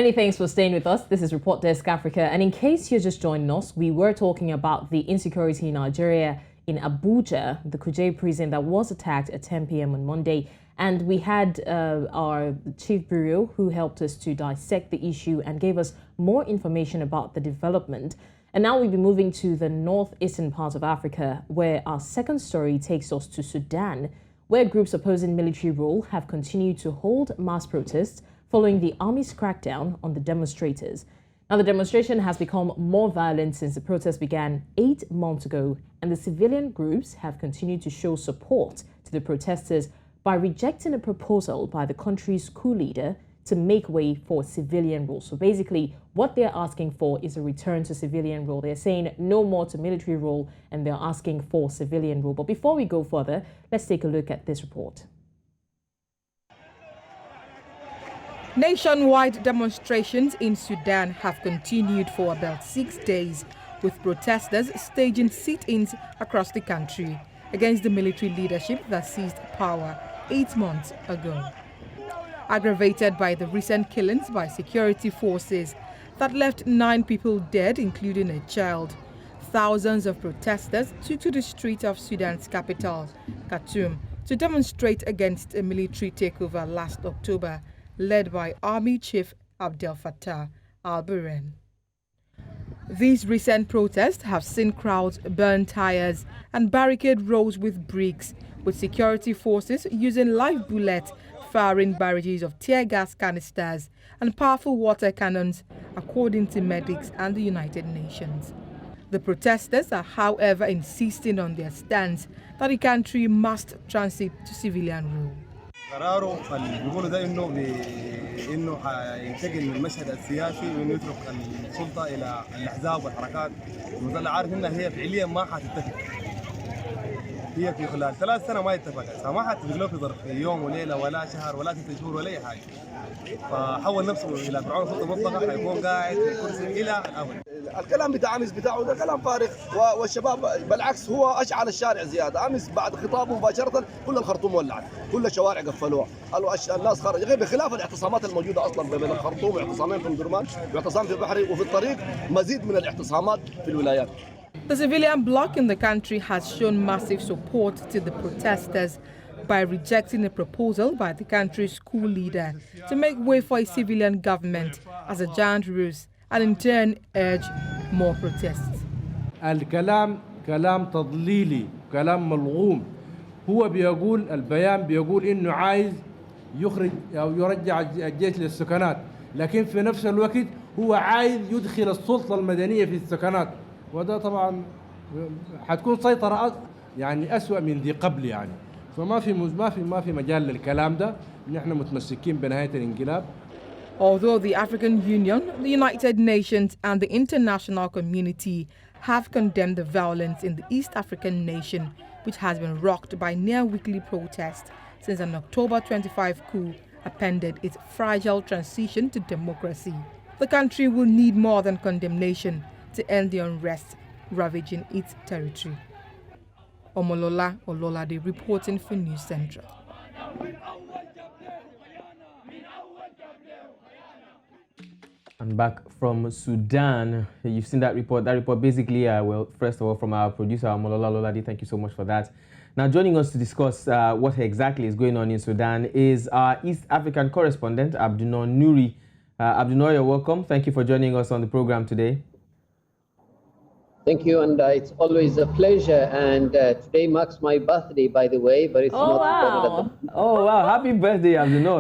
Many thanks for staying with us. This is Report Desk Africa. And in case you're just joining us, we were talking about the insecurity in Nigeria in Abuja, the Kuje prison that was attacked at 10 p.m. on Monday. And we had our chief bureau who helped us to dissect the issue and gave us more information about the development. And now we'll be moving to the northeastern part of Africa, where our second story takes us to Sudan, where groups opposing military rule have continued to hold mass protests following the army's crackdown on the demonstrators. Now, the demonstration has become more violent since the protest began 8 months ago, and the civilian groups have continued to show support to the protesters by rejecting a proposal by the country's coup leader to make way for civilian rule. So basically, what they're asking for is a return to civilian rule. They're saying no more to military rule, and they're asking for civilian rule. But before we go further, let's take a look at this report. Nationwide demonstrations in Sudan have continued for about 6 days, with protesters staging sit-ins across the country against the military leadership that seized power 8 months ago. Aggravated by the recent killings by security forces that left 9 people dead, including a child, thousands of protesters took to the streets of Sudan's capital, Khartoum, to demonstrate against a military takeover last October, led by Army Chief Abdel Fattah al-Burhan. These recent protests have seen crowds burn tires and barricade roads with bricks, with security forces using live bullets, firing barrages of tear gas canisters and powerful water cannons, according to medics and the United Nations. The protesters are, however, insisting on their stance that the country must transit to civilian rule. قراره اللي بيقولوا ده انه هينتقل من المشهد السياسي وانه يترك السلطه الى الاحزاب والحركات وده عارف انها هي فعليا ما حتتفق. هي في خلال 3 سنين ما اتفقت، فما حتتفق له في ظرف يوم وليله ولا شهر ولا 6 شهور ولا اي حاجه. فحول نفسه الى فرعون سلطه مطلقه حيكون قاعد في الكرسي الى الابد. الكلام بتاع امس بتاعه ده كلام فارغ، والشباب بالعكس هو اشعل الشارع زياده. امس بعد خطابه مباشره كل الخرطوم ولعت، كل الشوارع قفلوها، قالوا الناس خرج، غير بخلاف الاعتصامات الموجوده اصلا بين الخرطوم واعتصامين في درمان واعتصام في بحري، وفي الطريق مزيد من الاعتصامات في الولايات. The civilian bloc in the country has shown massive support to the protesters by rejecting a proposal by the country's coup leader to make way for a civilian government as a giant ruse, and in turn urge more protests. الكلام كلام تضليلي، كلام ملغوم. هو بيقول البيان بيقول انه عايز يخرج او يرجع الجيش للسكنات، لكن في نفس الوقت هو عايز يدخل السلطة المدنية في السكنات، وده طبعا حتكون سيطرة يعني أسوأ من ذي قبل يعني. فما في مجال للكلام ده، نحن متمسكين بنهاية الانقلاب. Although the African Union, the United Nations and the international community have condemned the violence in the East African nation, which has been rocked by near-weekly protests since an October 25 coup appended its fragile transition to democracy, the country will need more than condemnation to end the unrest ravaging its territory. Omolola Ololade reporting for News Central. And back from Sudan, you've seen that report. That report basically, well, first of all, from our producer, Omolola Ololade, thank you so much for that. Now, joining us to discuss what exactly is going on in Sudan is our East African correspondent, Abdinoor Nuri. Abdinoor, you're welcome. Thank you for joining us on the program today. Thank you, and it's always a pleasure. And today marks my birthday, by the way, but it's not. Wow! Oh wow! Happy birthday, Abdinoor.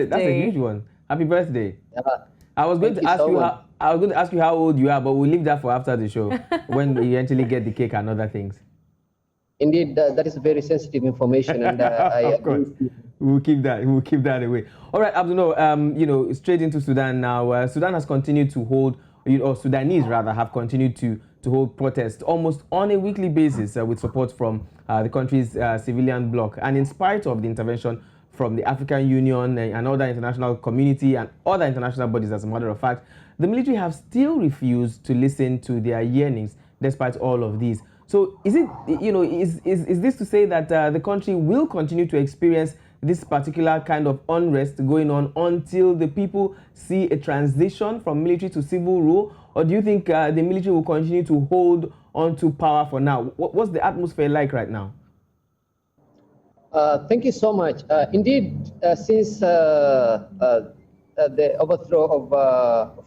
That's a huge one. Happy birthday. Yeah. I was going to ask you how old you are, but we'll leave that for after the show when we eventually get the cake and other things. Indeed, that is very sensitive information, and of course, we'll keep that away. All right, Abdinoor, straight into Sudan now. Sudan has continued to hold, or Sudanese rather, have continued to hold protests almost on a weekly basis with support from the country's civilian bloc. And in spite of the intervention from the African Union and other international community and other international bodies, as a matter of fact, the military have still refused to listen to their yearnings despite all of these. So is it, is this to say that the country will continue to experience this particular kind of unrest going on until the people see a transition from military to civil rule? Or do you think the military will continue to hold on to power for now? What's the atmosphere like right now? Thank you so much. Indeed, since the overthrow of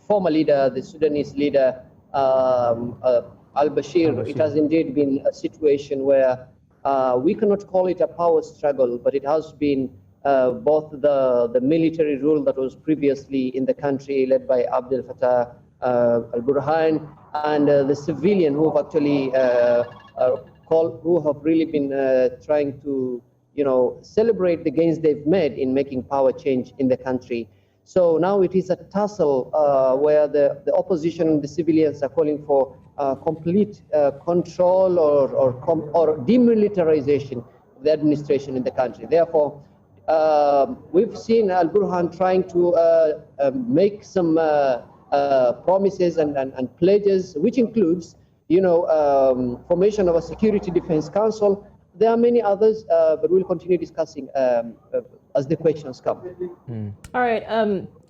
former leader, the Sudanese leader, al-Bashir, it has indeed been a situation where we cannot call it a power struggle, but it has been both the military rule that was previously in the country led by Abdel Fattah al-Burhan, and the civilian who have actually who have really been trying to, celebrate the gains they've made in making power change in the country. So now it is a tussle where the opposition and the civilians are calling for complete control or demilitarization of the administration in the country. Therefore, we've seen al-Burhan trying to make some promises and pledges, which includes, formation of a Security Defense Council. There are many others, but we'll continue discussing as the questions come. All right,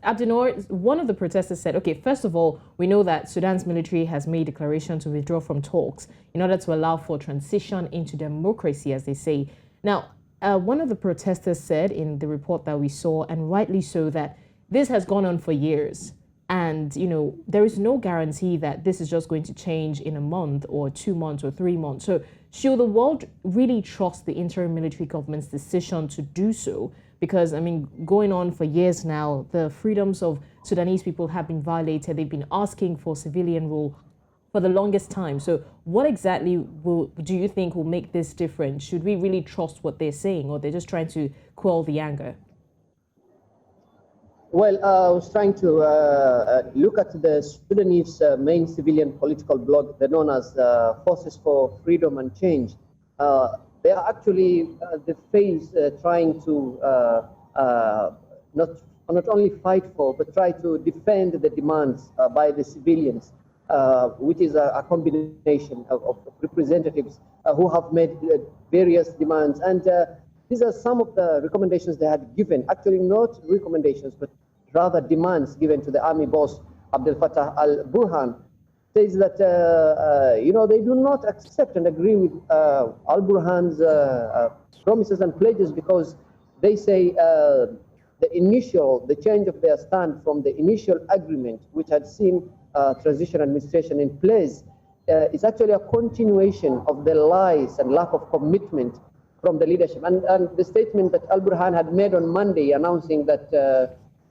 Abdinoor, one of the protesters said, okay, first of all, we know that Sudan's military has made a declaration to withdraw from talks in order to allow for transition into democracy, as they say. Now, one of the protesters said in the report that we saw, and rightly so, that this has gone on for years. And, there is no guarantee that this is just going to change in a month or 2 months or 3 months. So should the world really trust the interim military government's decision to do so? Because, going on for years now, the freedoms of Sudanese people have been violated. They've been asking for civilian rule for the longest time. So what exactly do you think will make this different? Should we really trust what they're saying, or they're just trying to quell the anger? Well, I was trying to look at the Sudanese main civilian political bloc, they're known as Forces for Freedom and Change. They are actually the phase trying to not only fight for, but try to defend the demands by the civilians, which is a combination of representatives who have made various demands. And these are some of the recommendations they had given, actually not recommendations, but rather demands given to the army boss, Abdel Fattah al-Burhan. Says that, they do not accept and agree with al-Burhan's promises and pledges, because they say the change of their stand from the initial agreement, which had seen transition administration in place, is actually a continuation of the lies and lack of commitment from the leadership. And the statement that al-Burhan had made on Monday, announcing that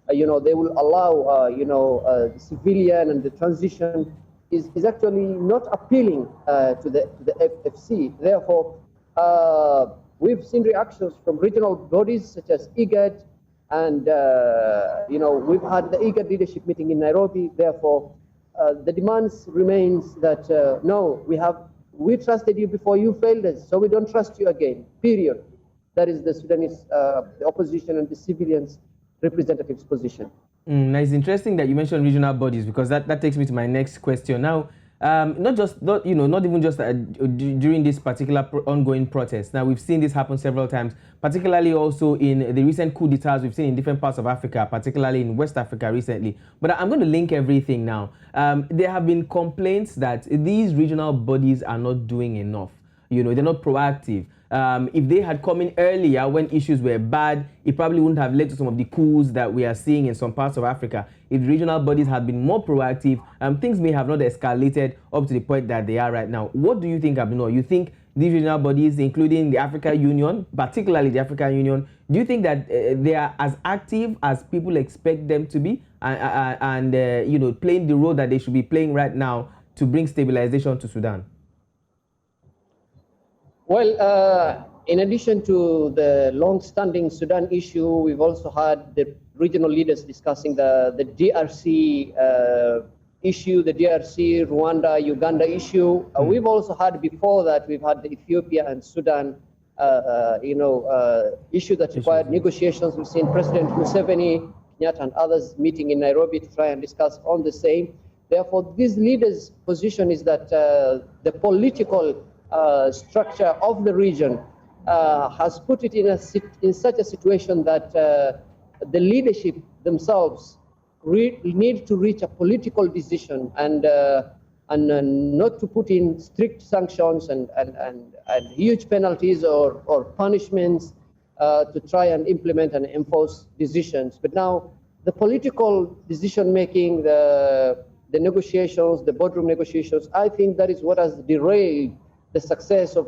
they will allow the civilian and the transition, is actually not appealing to the FFC. Therefore, we've seen reactions from regional bodies such as IGAD, and we've had the IGAD leadership meeting in Nairobi. Therefore, the demands remains that no, we trusted you before you failed us, so we don't trust you again, period. That is the Sudanese, the opposition and the civilians' representatives' position. Now it's interesting that you mentioned regional bodies, because that takes me to my next question. Now, not even just during this particular ongoing protest. Now, we've seen this happen several times, particularly also in the recent coup d'etats we've seen in different parts of Africa, particularly in West Africa recently. But I'm going to link everything now. There have been complaints that these regional bodies are not doing enough. They're not proactive. If they had come in earlier when issues were bad, it probably wouldn't have led to some of the coups that we are seeing in some parts of Africa. If regional bodies had been more proactive, things may have not escalated up to the point that they are right now. What do you think, Abdinoor? You think these regional bodies, including the African Union, particularly the African Union, do you think that they are as active as people expect them to be, and playing the role that they should be playing right now to bring stabilization to Sudan? Well, in addition to the long-standing Sudan issue, we've also had the regional leaders discussing the DRC issue, the DRC, Rwanda, Uganda issue. We've also had before that, we've had the Ethiopia and Sudan, issue that required negotiations. We've seen President Museveni, Kenyatta, and others meeting in Nairobi to try and discuss on the same. Therefore, these leaders' position is that the political structure of the region has put it in such a situation that the leadership themselves need to reach a political decision and not to put in strict sanctions and huge penalties or punishments to try and implement and enforce decisions. But now the political decision making, the negotiations, the boardroom negotiations, I think that is what has derailed the success of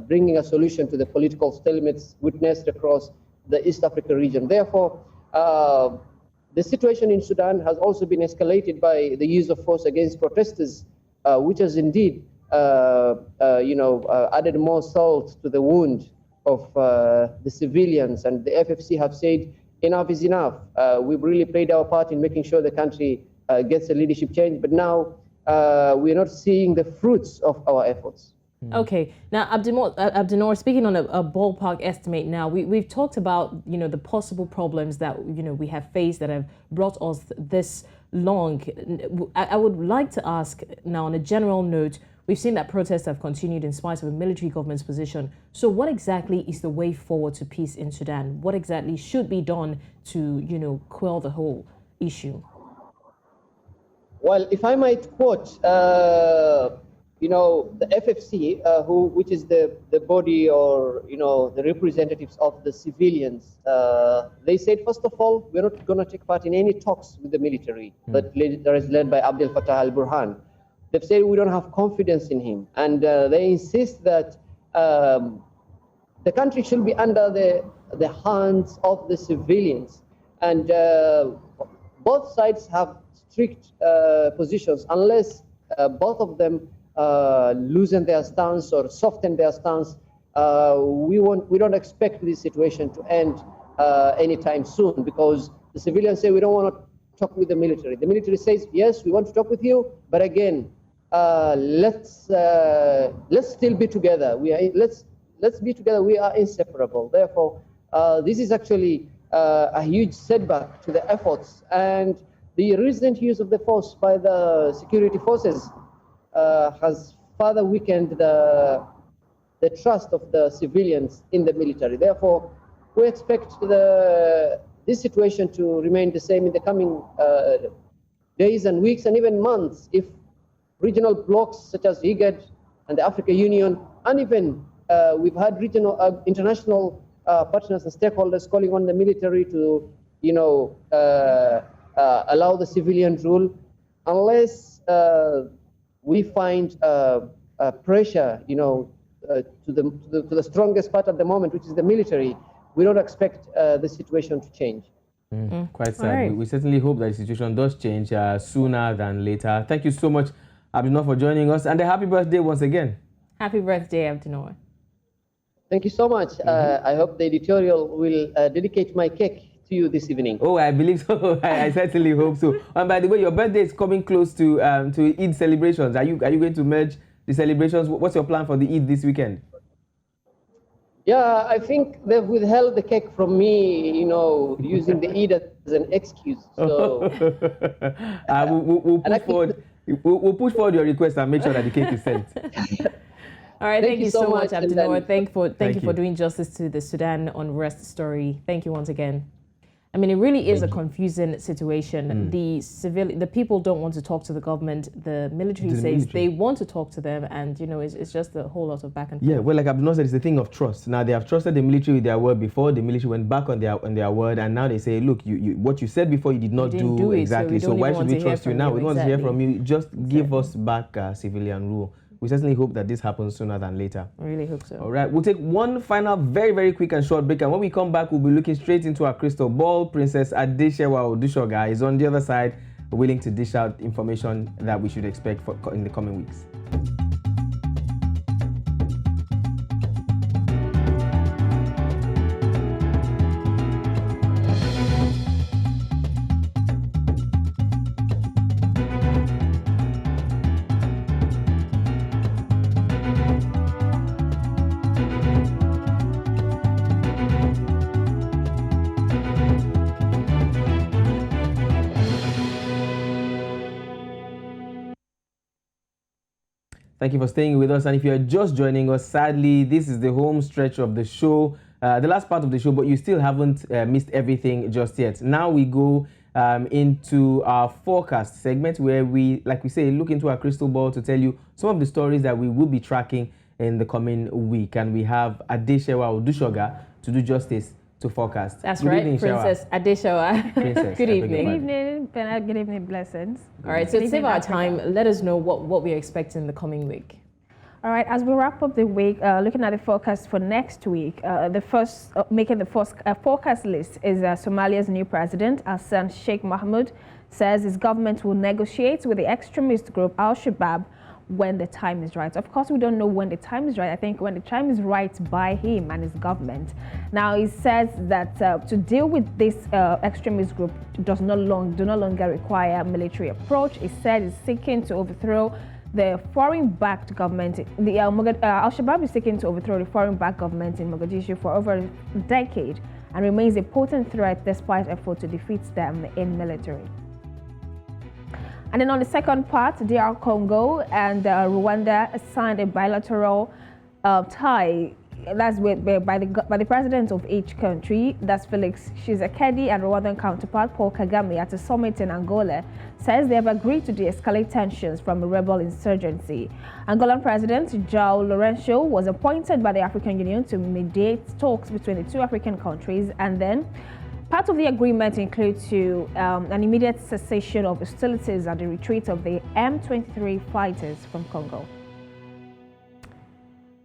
bringing a solution to the political stalemates witnessed across the East Africa region. Therefore, the situation in Sudan has also been escalated by the use of force against protesters, which has indeed, added more salt to the wound of the civilians. And the FFC have said, enough is enough. We've really played our part in making sure the country gets a leadership change, but now we're not seeing the fruits of our efforts. Okay, now Abdinoor, speaking on a ballpark estimate now, we've talked about, the possible problems that, we have faced that have brought us this long. I would like to ask now on a general note, we've seen that protests have continued in spite of a military government's position. So what exactly is the way forward to peace in Sudan? What exactly should be done to, quell the whole issue? Well, if I might quote, the FFC, which is the body or, the representatives of the civilians, they said, first of all, we're not going to take part in any talks with the military that is led by Abdel Fattah al-Burhan. They've said we don't have confidence in him. And they insist that the country should be under the hands of the civilians. And both sides have strict positions unless both of them loosen their stance or soften their stance. We don't expect this situation to end anytime soon, because the civilians say we don't want to talk with the military. The military says, yes, we want to talk with you, but again, let's still be together. Let's be together. We are inseparable. Therefore, this is actually a huge setback to the efforts, and the recent use of the force by the security forces has further weakened the trust of the civilians in the military. Therefore, we expect this situation to remain the same in the coming days and weeks and even months if regional blocs such as IGAD and the African Union, and even we've had regional, international partners and stakeholders calling on the military to, allow the civilian rule, unless we find pressure, to the strongest part at the moment, which is the military. We don't expect the situation to change. Quite sad. Right. We certainly hope that the situation does change sooner than later. Thank you so much, Abdinoor, for joining us, and a happy birthday once again. Happy birthday, Abdinoor. Thank you so much. I hope the editorial will dedicate my cake to you this evening. Oh, I believe so. I certainly hope so. And by the way, your birthday is coming close to Eid celebrations. Are you going to merge the celebrations? What's your plan for the Eid this weekend? Yeah, I think they've withheld the cake from me, using the Eid as an excuse. So we'll push forward your request and make sure that the cake is sent. All right, thank you so much, Abdinoor. Thank you for doing justice to the Sudan Unrest story. Thank you once again. I mean, it really is a confusing situation. The people don't want to talk to the government. The military says they want to talk to them, and it's just a whole lot of back and forth. Yeah, well, like Abdinoor said, it's a thing of trust. Now they have trusted the military with their word before. The military went back on their word, and now they say, look, what you said before you did not do exactly. So why should we trust you now? We don't want to hear from you. Just give us back civilian rule. We certainly hope that this happens sooner than later. I really hope so. All right, we'll take one final, very, very quick and short break. And when we come back, we'll be looking straight into our crystal ball. Princess Adeshewa Odushoga is on the other side, willing to dish out information that we should expect in the coming weeks. Thank you for staying with us. And if you're just joining us, sadly, this is the home stretch of the show, the last part of the show, but you still haven't missed everything just yet. Now we go into our forecast segment where we, like we say, look into our crystal ball to tell you some of the stories that we will be tracking in the coming week. And we have Adeshewa Odushoga to do justice to forecast. That's Good right, evening, Princess Adeshewa. Princess, Good I beg your evening. pardon. Good evening, Bernard. Good evening, blessings. All right, so to save our time, let us know what we're expecting the coming week. All right, as we wrap up the week, looking at the forecast for next week, the first making the first forecast list is Somalia's new president, Hassan Sheikh Mohamud, says his government will negotiate with the extremist group Al-Shabaab when the time is right. Of course, we don't know when the time is right. I think when the time is right by him and his government. Now, he says that to deal with this extremist group do no longer require a military approach. He said he's seeking to overthrow the foreign-backed government. The Al-Shabaab is seeking to overthrow the foreign-backed government in Mogadishu for over a decade and remains a potent threat despite efforts to defeat them in military. And then on the second part, DR Congo and Rwanda signed a bilateral tie. That's by the president of each country. That's Felix Tshisekedi and Rwandan counterpart Paul Kagame at a summit in Angola. Says they have agreed to de-escalate tensions from a rebel insurgency. Angolan President João Lourenço was appointed by the African Union to mediate talks between the two African countries, and then part of the agreement includes an immediate cessation of hostilities and the retreat of the M23 fighters from Congo.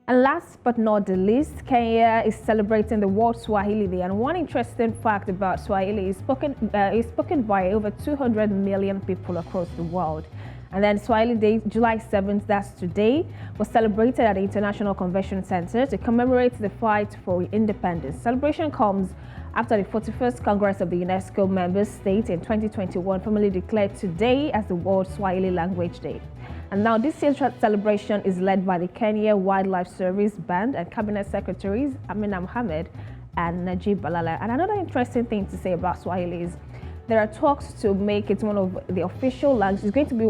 And last but not the least, Kenya is celebrating the World Swahili Day. And one interesting fact about Swahili is spoken by over 200 million people across the world. And then Swahili Day, July 7th, that's today, was celebrated at the International Convention Center to commemorate the fight for independence. Celebration comes after the 41st Congress of the UNESCO member state in 2021 formally declared today as the World Swahili Language Day. And now this year's celebration is led by the Kenya Wildlife Service Band and Cabinet Secretaries Amina Mohammed and Najib Balala. And another interesting thing to say about Swahili is there are talks to make it one of the official languages. It's going to be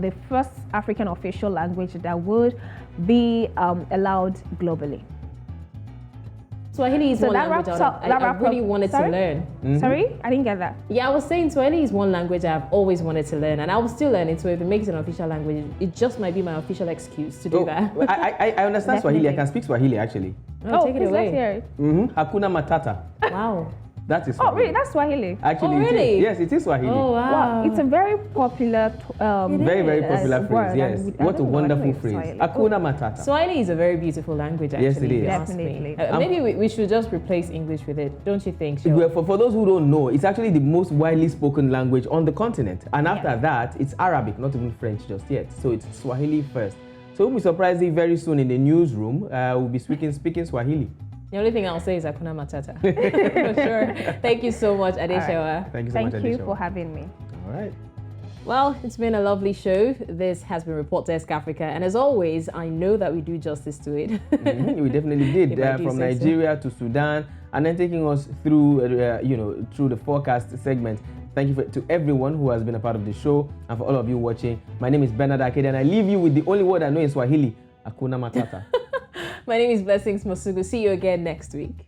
the first African official language that would be allowed globally. Swahili is one language I really wanted to learn. Mm-hmm. Sorry? I didn't get that. Yeah, I was saying Swahili is one language I've always wanted to learn, and I will still learn it. So if it makes it an official language, it just might be my official excuse to do that. I understand Swahili. I can speak Swahili, actually. Take it away. Let's hear it. Hakuna Matata. Wow. That is Swahili. Oh, really? That's Swahili? Actually, really? It is. Yes, it is Swahili. Oh, wow. It's a very popular very popular phrase, yes. What a wonderful phrase. Swahili. Hakuna Matata. Swahili is a very beautiful language, actually. Yes, it is. Definitely. Maybe we should just replace English with it, don't you think? Well, for those who don't know, it's actually the most widely spoken language on the continent. And after that, it's Arabic, not even French just yet. So it's Swahili first. So we'll be surprised if very soon in the newsroom, we'll be speaking Swahili. The only thing I'll say is Hakuna Matata. For sure. Thank you so much, Adeshewa. Right. Thank you so much, Adeshewa. Thank you for having me. All right. Well, it's been a lovely show. This has been Report Desk Africa. And as always, I know that we do justice to it. We definitely did. From Nigeria to Sudan, and then taking us through, through the forecast segment. Thank you to everyone who has been a part of the show, and for all of you watching. My name is Bernard Akede, and I leave you with the only word I know in Swahili, Hakuna Matata. My name is Blessings Mosugu. See you again next week.